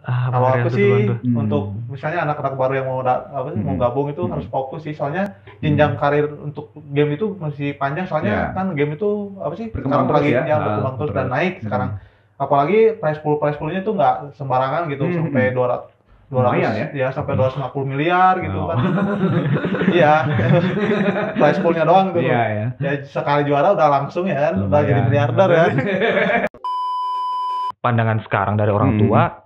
Kalau aku sih tuh. untuk misalnya anak-anak baru yang mau gabung itu harus fokus sih, soalnya jenjang karir untuk game itu masih panjang, soalnya kan game itu berkembang sekarang terus lagi ya. berkembang terus dan naik sekarang. Apalagi prize poolnya itu nggak sembarangan gitu, sampai 200 Lumayan ya? sampai 250 miliar gitu kan. Iya. Prize poolnya doang tuh. Iya. Ya sekali juara udah langsung ya kan, udah Lumayan. jadi miliarder ya. Pandangan sekarang dari orang tua,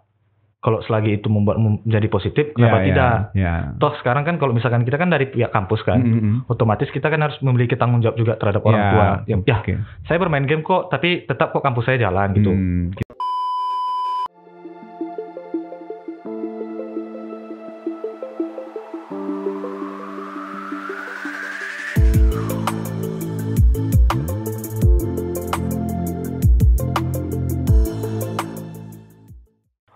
kalau selagi itu menjadi positif, kenapa tidak? Toh sekarang kan kalau misalkan kita kan dari pihak kampus kan, otomatis kita kan harus memiliki tanggung jawab juga terhadap orang tua. Saya bermain game kok, tapi tetap kok kampus saya jalan gitu.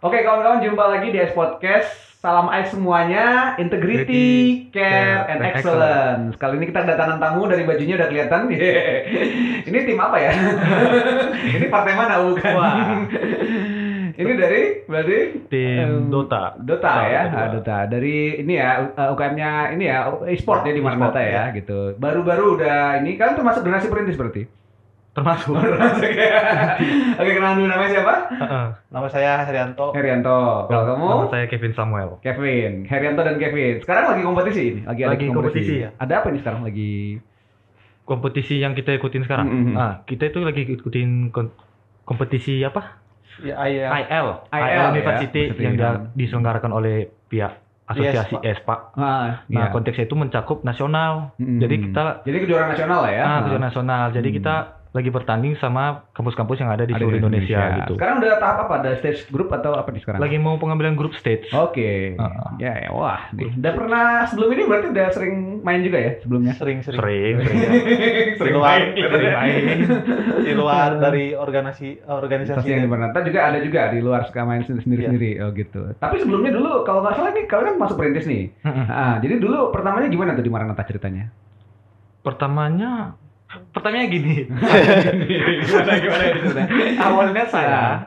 Oke kawan-kawan, jumpa lagi di S Podcast. Salam AIS semuanya, integrity, care, and excellence. Kali ini kita kedatangan tamu, dari bajunya udah kelihatan. Ini tim apa ya? Ini partai mana bukan? Ini dari berarti tim Dota. Dota ya, Dota. Dari ini ya, UKM-nya ini ya, e-sport ya di Maranatha ya, gitu. Baru-baru udah ini kan termasuk generasi perintis berarti? Termasuk ya. Oke, kenalan dulu, namanya siapa? Nama saya Herianto. Kalau kamu? Nama saya Kevin Samuel. Herianto dan Kevin. Sekarang lagi kompetisi ini? Lagi kompetisi ya. Ada apa ini sekarang lagi? Kompetisi yang kita ikutin sekarang. Kita itu lagi ikutin kompetisi apa? Ya, IL University ya? Yang diselenggarakan oleh pihak asosiasi ESPA. Nah, konteksnya itu mencakup nasional. Jadi kejuaraan nasional lah ya. Kejuaraan nasional. Jadi kita lagi bertanding sama kampus-kampus yang ada di seluruh Indonesia gitu. Sekarang udah tahap apa? Ada stage group atau apa nih sekarang? Lagi mau pengambilan grup stage. Oke. Ya, wah. Udah pernah sebelum ini berarti udah sering main juga ya sebelumnya? Sering. Sering main. Di luar dari organisasi yang Maranatha juga ada juga di luar suka main sendiri-sendiri. Oh gitu. Tapi sebelumnya dulu kalau nggak salah nih kalian kan masuk perintis nih. Jadi dulu pertamanya gimana tuh di Maranatha ceritanya? Pertamanya gini. Gimana itu? Awalnya saya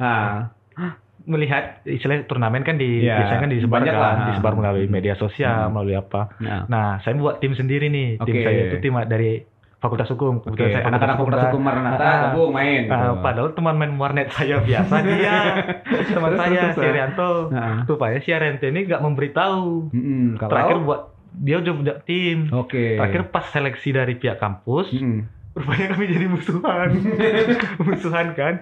melihat istilah turnamen kan biasanya kan disebar melalui media sosial, melalui apa. Nah, saya buat tim sendiri nih. Tim saya itu tim dari Fakultas Hukum. Saya anak-anak Fakultas Hukum Maranatha gabung main. Padahal teman main warnet saya biasa dia. Teman saya si Herianto. Rupanya si Herianto ini nggak memberitahu. Terakhir dia udah punya tim. Terakhir pas seleksi dari pihak kampus, rupanya kami jadi musuhan kan.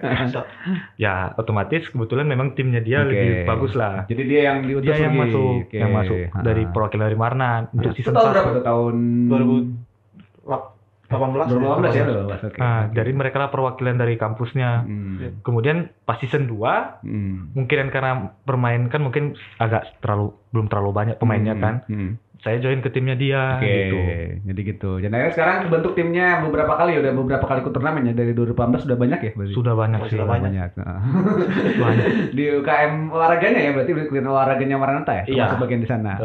Ya otomatis kebetulan memang timnya dia lebih bagus lah. Jadi dia yang diutus yang masuk dari perwakilan dari Marna untuk season 1. Tahun berapa tuh? Tahun 2018 ya. Dari mereka lah perwakilan dari kampusnya. Kemudian pas season 2 mungkin karena bermain kan mungkin belum terlalu banyak pemainnya kan. Saya join ke timnya dia gitu. Jadi gitu. Dan akhirnya sekarang bentuk timnya beberapa kali ikut turnamen ya, dari 2018 sudah banyak ya berarti? Sudah banyak. Banyak. Di UKM olahraganya ya, berarti kelihatan olahraganya Maranatha ya? Iya. Bagian di sana.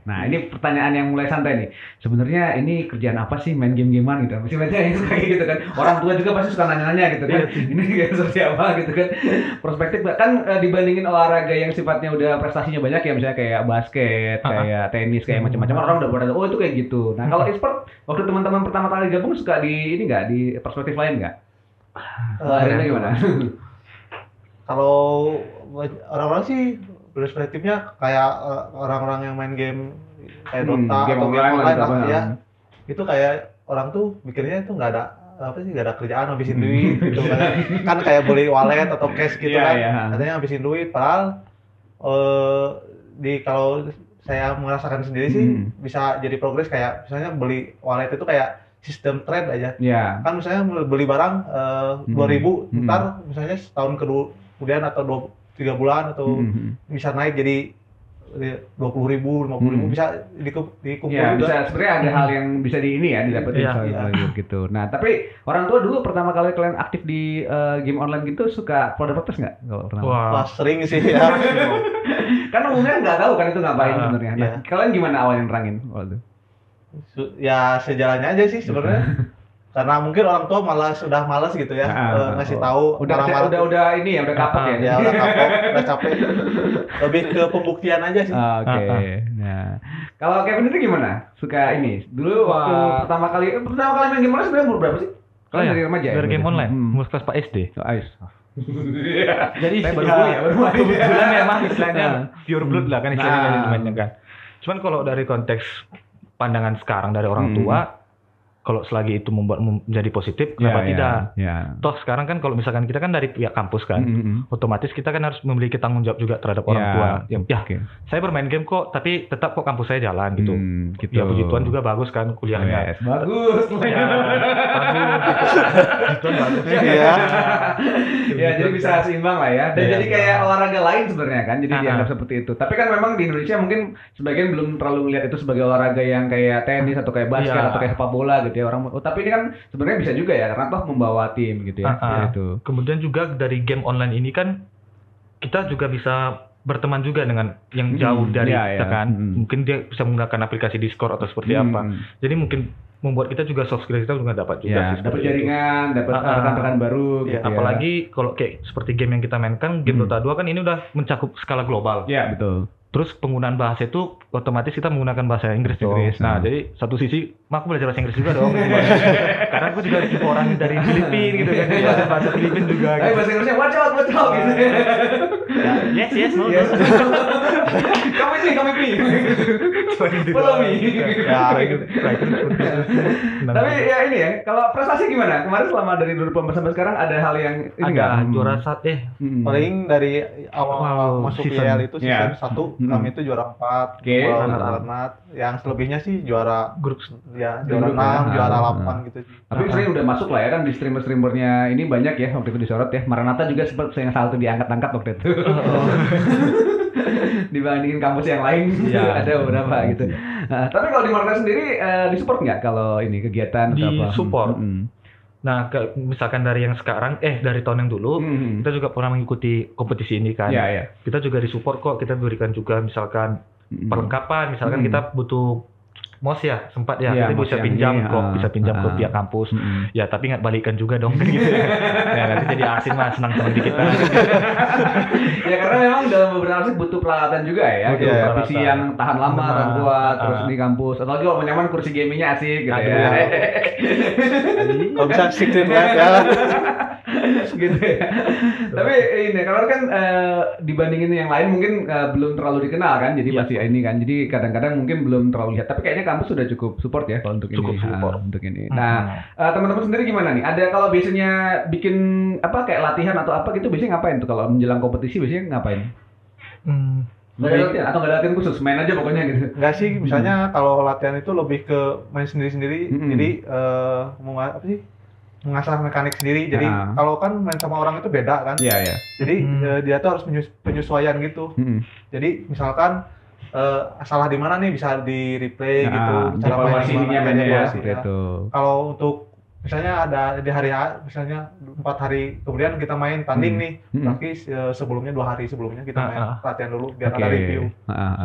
Nah, ini pertanyaan yang mulai santai nih. Sebenarnya ini kerjaan apa sih main game-gamean gitu? Mesti baca yang suka gitu kan. Orang tua juga pasti suka nanya-nanya gitu kan. Ini kayak seperti apa gitu kan. Perspektif kan dibandingin olahraga yang sifatnya udah prestasinya banyak ya, misalnya kayak basket, kayak tenis, kayak macam-macam, orang udah pada itu kayak gitu. Nah, kalau e-sport waktu teman-teman pertama kali gabung suka di ini nggak, di perspektif lain nggak? Akhirnya gimana? Kalau orang-orang sih perspektifnya kayak orang-orang yang main game kayak Dota atau game online lah ya. Itu kayak orang tuh mikirnya itu nggak ada kerjaan, habisin duit gitu kan kayak beli wallet atau cash gitu kan. Katanya habisin duit, padahal kalau saya merasakan sendiri sih bisa jadi progres, kayak misalnya beli wallet itu kayak sistem trade aja. Kan misalnya beli barang 2.000, ntar misalnya setahun kemudian atau 3 bulan atau bisa naik jadi 20.000, 50.000 bisa dikumpul juga. Bisa, sebenarnya ada hal yang bisa didapetin gitu. Nah, tapi orang tua dulu pertama kali kalian aktif di game online gitu suka protes nggak? Wah, sering sih ya. Kan umumnya nggak tahu kan itu ngapain sebenarnya. Nah, kalian gimana awalnya nerangin waktu itu? Ya sejalannya aja sih sebenarnya. Karena mungkin orang tua sudah malas gitu ya ngasih tahu. Udah ini ya, udah kapok ya. Ya udah kapok, udah capek. Lebih ke pembuktian aja sih. Oke. Nah, kalau Kevin itu gimana? Suka ini? Dulu waktu pertama kali main game online sebenarnya umur berapa sih? Kalau dari remaja ya? Dari game online, umur kelas Pak SD. Jadi baru ya, kebetulan memang istilahnya pure blood lah kan istilahnya kan. Cuman kalau dari konteks pandangan sekarang dari orang tua, kalau selagi itu menjadi positif, kenapa tidak? Toh sekarang kan kalau misalkan kita kan dari pihak kampus kan, otomatis kita kan harus memiliki tanggung jawab juga terhadap orang tua. Saya bermain game kok, tapi tetap kok kampus saya jalan gitu. Ya puji Tuhan juga bagus kan kuliahnya. Bagus. Ya jadi bisa seimbang lah ya. Dan jadi kayak olahraga lain sebenarnya kan, jadi dianggap seperti itu. Tapi kan memang di Indonesia mungkin sebagian belum terlalu melihat itu sebagai olahraga yang kayak tenis atau kayak basket atau kayak sepak bola gitu ya orang. Tapi ini kan sebenarnya bisa juga ya karena toh membawa tim gitu ya. Gitu. Kemudian juga dari game online ini kan kita juga bisa berteman juga dengan yang jauh dari kita kan. Mungkin dia bisa menggunakan aplikasi Discord atau seperti apa. Jadi mungkin membuat kita juga soft skill kita juga dapat juga. Dapat jaringan, dapat rekan-rekan baru. Gitu apalagi kalau kayak seperti game yang kita mainkan, game Dota 2 kan ini udah mencakup skala global. Iya betul. Terus penggunaan bahasa itu otomatis kita menggunakan bahasa Inggris. Nah, jadi satu sisi aku belajar bahasa Inggris juga dong. Karena aku juga orang dari Filipina gitu kan. Belajar bahasa Filipina juga. Gitu. Bahasa Inggrisnya watch out gitu. Yes, no. Kami pi. Follow me. Tapi ya ini ya, kalau prestasi gimana? Kemarin selama dari 2018 sampai sekarang ada hal yang ini enggak? Juara paling dari awal masuk IEL itu season 1 kami itu juara 4, yang selebihnya sih juara grup ya, juara 6, juara 8 gitu sih. Tapi saya udah masuk lah ya kan di streamer-streamernya ini banyak ya waktu itu disorot ya. Maranatha juga sempat yang salah satu diangkat-angkat waktu itu. Dibandingin kampus yang lain ada beberapa gitu. Tapi kalau di Maranatha sendiri disupport nggak kalau ini kegiatan atau apa? Disupport. Nah, misalkan dari yang sekarang, dari tahun yang dulu, kita juga pernah mengikuti kompetisi ini kan. Kita juga disupport kok, kita berikan juga misalkan perlengkapan, misalkan kita butuh mouse ya, sempat ya, kita bisa pinjam kok, bisa pinjam ke pihak kampus. Ya, tapi nggak balikan juga dong gitu ya. Ya, nanti jadi asing mah senang-senang dikit kan. Ya, karena memang dalam beberapa aspek butuh peralatan juga ya. Kursi yang tahan lama, tahan kuat, terus di kampus. Atau juga nyaman kursi gamingnya asik gitu ya. Kalau bisa sikit ya. Gitu ya. Tapi ini kalau kan dibandingin yang lain mungkin belum terlalu dikenal kan, jadi masih ini kan. Jadi kadang-kadang mungkin belum terlalu lihat. Tapi kayaknya kampus sudah cukup support ya kalau untuk cukup ini. Support untuk ini. Nah, teman-teman sendiri gimana nih? Ada kalau biasanya bikin apa kayak latihan atau apa gitu biasanya ngapain tuh kalau menjelang kompetisi biasanya ngapain? Nggak ada latihan atau nggak ada latihan khusus, main aja pokoknya gitu? Nggak sih, misalnya kalau latihan itu lebih ke main sendiri-sendiri, jadi mengasah mekanik sendiri. Jadi kalau kan main sama orang itu beda kan. Jadi dia tuh harus penyesuaian gitu. Jadi misalkan salah di mana nih bisa di replay gitu. Cara main gimana gitu. Kalau untuk misalnya ada di hari misalnya 4 hari kemudian kita main tanding nih, tapi sebelumnya 2 hari sebelumnya kita main latihan dulu biar ada review.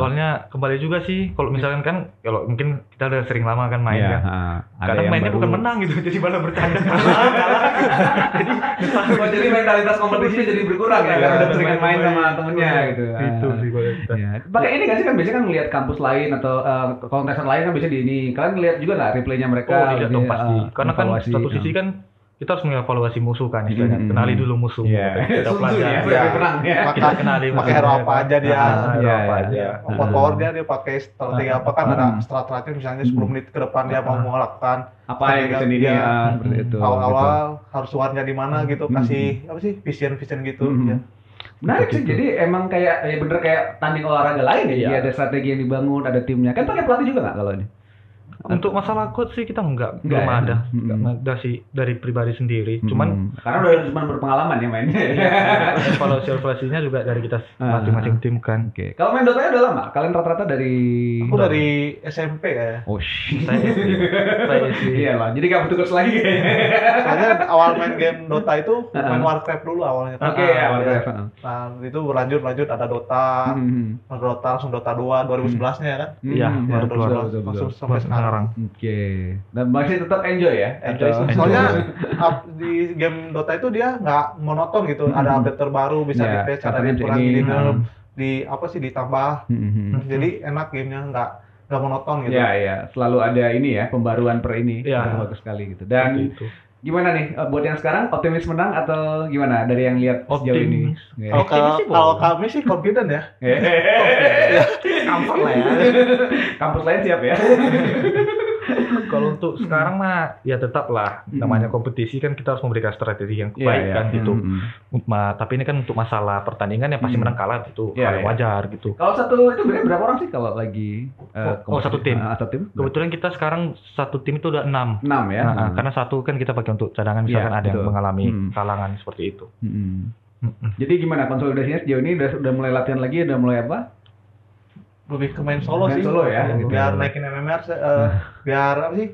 Soalnya kembali juga sih kalau misalkan kan kalau mungkin kita udah sering lama kan main kan. Kadang mainnya bukan menang gitu, jadi malah bercanda jadi mentalitas kompetisi jadi berkurang ya karena udah sering main sama temennya gitu. Itu sih kalau pakai ini kan sih kan biasanya kan ngelihat kampus lain atau kontestan lain kan bisa di ini. Kalian ngelihat juga nggak replaynya mereka? Lihat dong pasti. Karena kan satu sisi kan kita harus mengevaluasi musuh kan istilahnya. Kenali dulu musuh. Kita pelajari. Kita kenali pakai hero apa aja dia. Power dia pakai strategi apa kan ada strategi misalnya 10 menit ke depan dia mau melakukan apa yang bisa dia seperti itu. Awal-awal harus warnya di mana gitu, kasih apa sih vision gitu ya. Menarik sih, jadi emang kayak bener kayak tanding olahraga lain ya. Jadi ada strategi yang dibangun, ada timnya. Kan pakai pelatih juga nggak kalau ini? Untuk masalah coach sih kita belum ada. Nggak ada sih dari pribadi sendiri. Cuman karena udah cuma berpengalaman ya mainnya. Evaluasinya juga dari kita masing-masing tim kan. Oke. Kalau main Dota udah lama? Kalian rata-rata dari aku dari SMP kayaknya. Oh, saya SD. Iya lah. Jadi nggak butuh coach lagi kayaknya. Soalnya awal main game Dota itu main Warcraft dulu awalnya. Oke, Warcraft. Nah, itu berlanjut ada Dota. Langsung Dota 2 2011-nya ya kan? Iya, baru 2011 langsung sampai sekarang. orang-orang. Oke. Dan masih tetap enjoy ya? Enjoy. Soalnya di game Dota itu dia nggak monoton gitu. Ada update terbaru, bisa di-patch, ada dikurangi, ditambah. Jadi enak gamenya, nggak monoton gitu. Iya. Selalu ada ini ya, pembaruan per ini. Bagus sekali gitu. Dan gimana nih buat yang sekarang, optimis menang atau gimana dari yang lihat sejauh ini? Kalau kami sih confident ya. Kampus lah ya. Kampus lain siap ya. Kalau untuk sekarang mah ya tetaplah namanya kompetisi kan kita harus memberikan strategi yang baik kan gitu. Tapi ini kan untuk masalah pertandingan yang pasti menang kalah itu wajar gitu. Kalau satu itu berapa orang sih kalau lagi satu tim? Kebetulan kita sekarang satu tim itu udah 6. 6 ya. Karena satu kan kita pakai untuk cadangan misalkan ada yang mengalami kalangan seperti itu. Jadi gimana konsolidasinya sejauh ini udah mulai latihan lagi, udah mulai apa? Lebih ke main solo sih. Solo ya. Biar naikin MMR biar apa sih?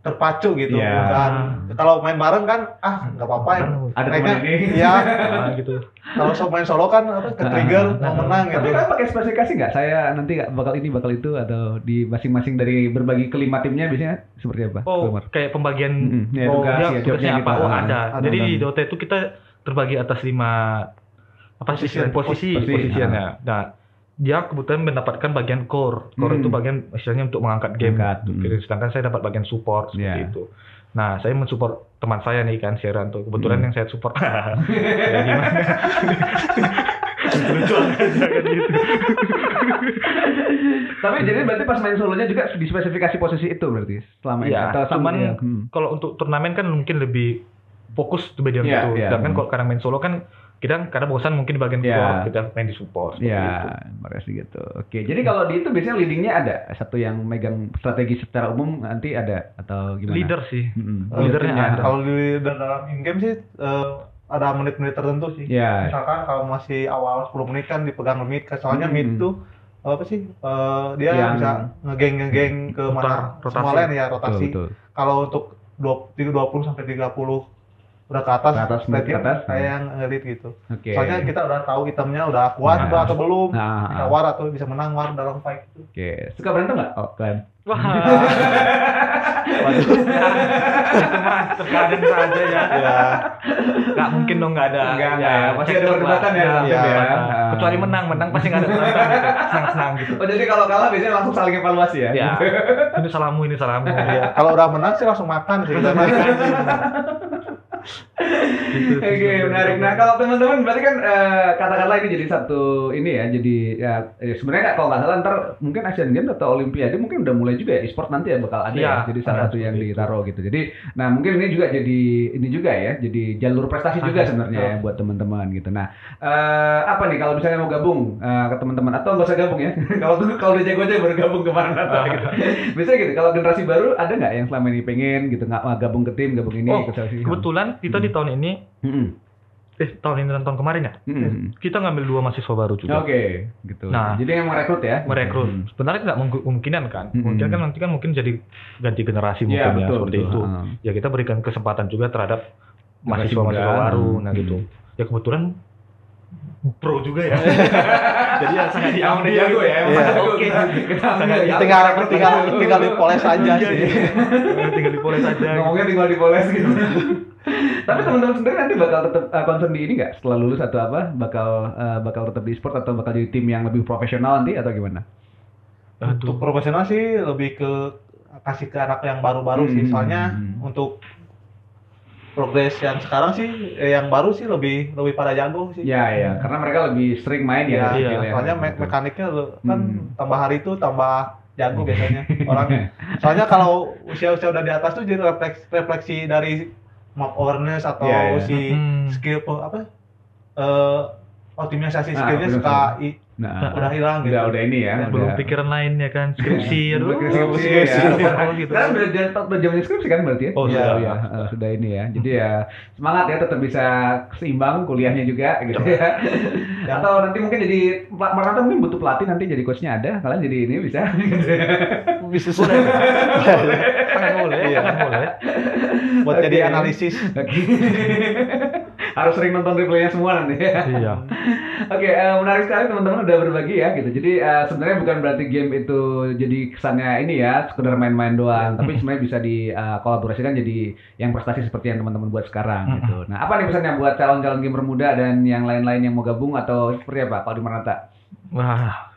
Terpacu gitu. Bukan kalau main bareng kan nggak apa-apa ya. Ada teman ini. Iya. Gitu. Kalau main solo kan ke-trigger mau menang gitu. Tapi kan pakai spesifikasi nggak? Saya nanti bakal ini bakal itu atau di masing-masing dari berbagi kelima timnya biasanya seperti apa? Kayak pembagian tugasnya apa? Ada. Jadi di Dota itu kita terbagi atas 5 posisinya. Nah, dia kebetulan mendapatkan bagian core. Core itu bagian istilahnya untuk mengangkat game. Sedangkan saya dapat bagian support seperti itu. Nah, saya mensupport teman saya nih kan, Sieranto. Kebetulan yang saya support. Ya gimana? Lucu aja kan gitu. Tapi jadi berarti pas main solonya juga dispesifikasi posisi itu berarti selama ini. Cuman kalau untuk turnamen kan mungkin lebih fokus di bagian itu. Sedangkan kalau kadang main solo kan kita kadang bosan mungkin di bagian core, kita main di support seperti itu. Makasih gitu. Oke, jadi kalau di itu biasanya leadingnya ada satu yang megang strategi secara umum nanti ada atau gimana? Leader sih. Leadernya ada. Kalau di dalam in-game sih ada menit-menit tertentu sih. Misalkan kalau masih awal 10 menit kan dipegang mid, soalnya mid tuh apa sih? Dia bisa ngegeng ke mana? Semua lane ya rotasi. Kalau untuk 20 sampai 30 udah ke atas kayak yang ngelit gitu. Soalnya kita udah tahu itemnya udah kuat atau belum, bisa war atau bisa menang war dalam fight itu. Suka berantem nggak? Kalian? Wah. Itu mah terkadang saja ya. Nggak mungkin dong nggak ada. Pasti ada perdebatan ya. Kecuali menang pasti nggak ada perdebatan gitu. Senang-senang gitu. Jadi kalau kalah biasanya langsung saling evaluasi ya. Ini salahmu. Kalau udah menang sih langsung makan sih. Oke, menarik. Nah, kalau teman-teman berarti kan katakanlah ini jadi satu ini ya, jadi sebenarnya kalau nggak salah ntar mungkin Asian Games atau Olimpiade mungkin udah mulai juga ya, e-sport nanti ya bakal ada ya, jadi salah satu yang ditaruh gitu. Jadi, nah mungkin ini juga jadi jalur prestasi juga sebenarnya ya buat teman-teman gitu. Nah, apa nih kalau misalnya mau gabung ke teman-teman atau nggak usah gabung ya? Kalau udah jago aja baru gabung kemana gitu. Biasanya gitu. Kalau generasi baru ada nggak yang selama ini pengen gitu nggak gabung ke tim, gabung ini? Kebetulan kita di tahun ini, tahun ini dan tahun kemarin ya, kita ngambil 2 mahasiswa baru juga. Gitu. Nah, jadi yang merekrut ya? Merekrut. Sebenarnya nggak kemungkinan kan? Mungkin kan nanti kan mungkin jadi ganti generasi mungkin seperti itu. Ya kita berikan kesempatan juga terhadap mahasiswa-mahasiswa baru, nah gitu. Ya kebetulan pro juga ya. Jadi yang sangat diambil jago ya. Tinggal dipoles aja sih. Tinggal dipoles aja. Ngomongnya tinggal dipoles gitu. Tapi teman-teman sendiri nanti bakal tetap concern di ini nggak? Setelah lulus atau apa? Bakal tetap di e-sport atau bakal jadi tim yang lebih profesional nanti atau gimana? Untuk profesional sih lebih ke kasih ke anak yang baru-baru sih. Soalnya untuk progres yang sekarang sih yang baru sih lebih pada jago sih. Iya, karena mereka lebih sering main ya. Soalnya mekaniknya kan tambah hari itu tambah jago biasanya orang. Soalnya kalau usia-usia udah di atas tuh jadi refleksi dari map awareness atau skill optimisasi skillnya suka udah hilang gitu. Udah ini ya. Belum pikiran lain ya kan, skripsi gitu. Kan udah zaman skripsi kan berarti ya? Sudah ini ya. Jadi ya semangat ya, tetap bisa seimbang kuliahnya juga gitu ya. Atau nanti mungkin jadi merantau mungkin butuh pelatih nanti jadi coachnya ada, kalian jadi ini bisa. Bisa boleh. Buat jadi analisis. Harus sering nonton replaynya semua nanti. Iya. Oke, menarik sekali teman-teman udah berbagi ya gitu. Jadi sebenarnya bukan berarti game itu jadi kesannya ini ya sekedar main-main doang, tapi sebenarnya bisa dikolaborasikan jadi yang prestasi seperti yang teman-teman buat sekarang gitu. Nah, apa nih pesannya buat calon-calon gamer muda dan yang lain-lain yang mau gabung atau seperti apa? Kalau di Maranatha? Wah.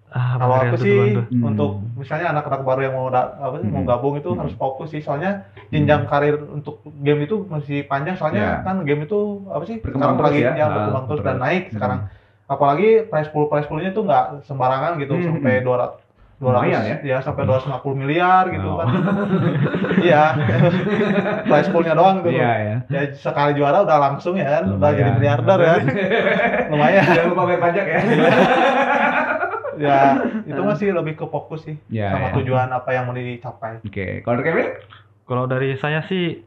Kalau aku sih untuk misalnya anak-anak baru yang mau gabung itu harus fokus sih, soalnya jenjang karir untuk game itu masih panjang, soalnya kan game itu sekarang lagi berkembang terus dan naik sekarang. Apalagi prize pool-nya itu nggak sembarangan gitu, sampai 200 ya sampai 250 miliar gitu kan. Iya. Prize pool-nya doang gitu. Ya sekali juara udah langsung ya kan, udah jadi miliarder ya. Lumayan. Jangan lupa bayar pajak ya. Ya, itu masih lebih ke fokus sih sama tujuan apa yang mau dicapai. Oke, kalau Kevin? Kalau dari saya sih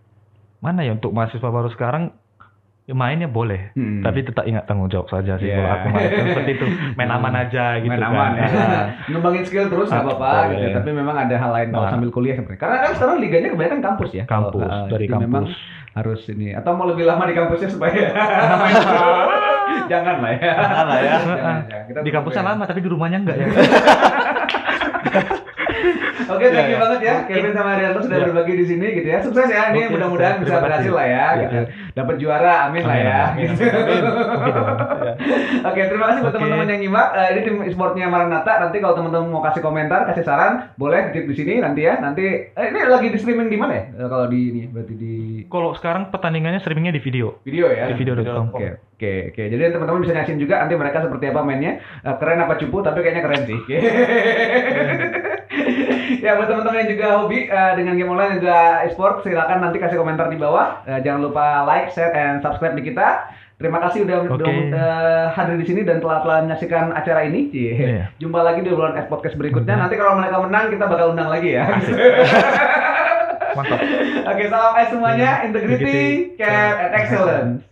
mana ya untuk mahasiswa baru sekarang mainnya boleh, tapi tetap ingat tanggung jawab saja sih kalau aku main seperti itu. Main aman aja gitu main aman, kan. Ngembangin skill terus nggak apa-apa gitu. Tapi memang ada hal lain kalau sambil kuliah sebenarnya. Karena kan sekarang liganya kebanyakan kampus ya. Kampus, dari kampus. Memang harus ini atau mau lebih lama di kampusnya supaya jangan lah ya. Jangan. Di kampusnya lama tapi di rumahnya enggak ya. Oke, thank you banget ya Kevin sama Arianto sudah berbagi di sini gitu ya. Sukses ya, ini mudah-mudahan bisa berhasil lah ya gitu. Dapat juara, amin lah ya. Gitu. Oke, terima kasih buat teman-teman yang nyimak. Ini tim e-sportnya Maranatha. Nanti kalau teman-teman mau kasih komentar, kasih saran, boleh titip di sini nanti ya. Nanti ini lagi di streaming di mana ya? Kalau di ini berarti di Kalau sekarang pertandingannya streamingnya di video. Video ya. Di video.com. Oke. Jadi teman-teman bisa nyaksin juga nanti mereka seperti apa mainnya. Keren apa cupu, tapi kayaknya keren sih. Ya buat teman-teman yang juga hobi dengan game online dan juga e-sport, silakan nanti kasih komentar di bawah. Jangan lupa like, share, and subscribe di kita. Terima kasih udah hadir di sini dan telah menyaksikan acara ini. Jumpa lagi di bulan e-podcast berikutnya. Nanti kalau mereka menang kita bakal undang lagi ya. Mantap. Oke, salam semuanya, integrity, care, and excellence.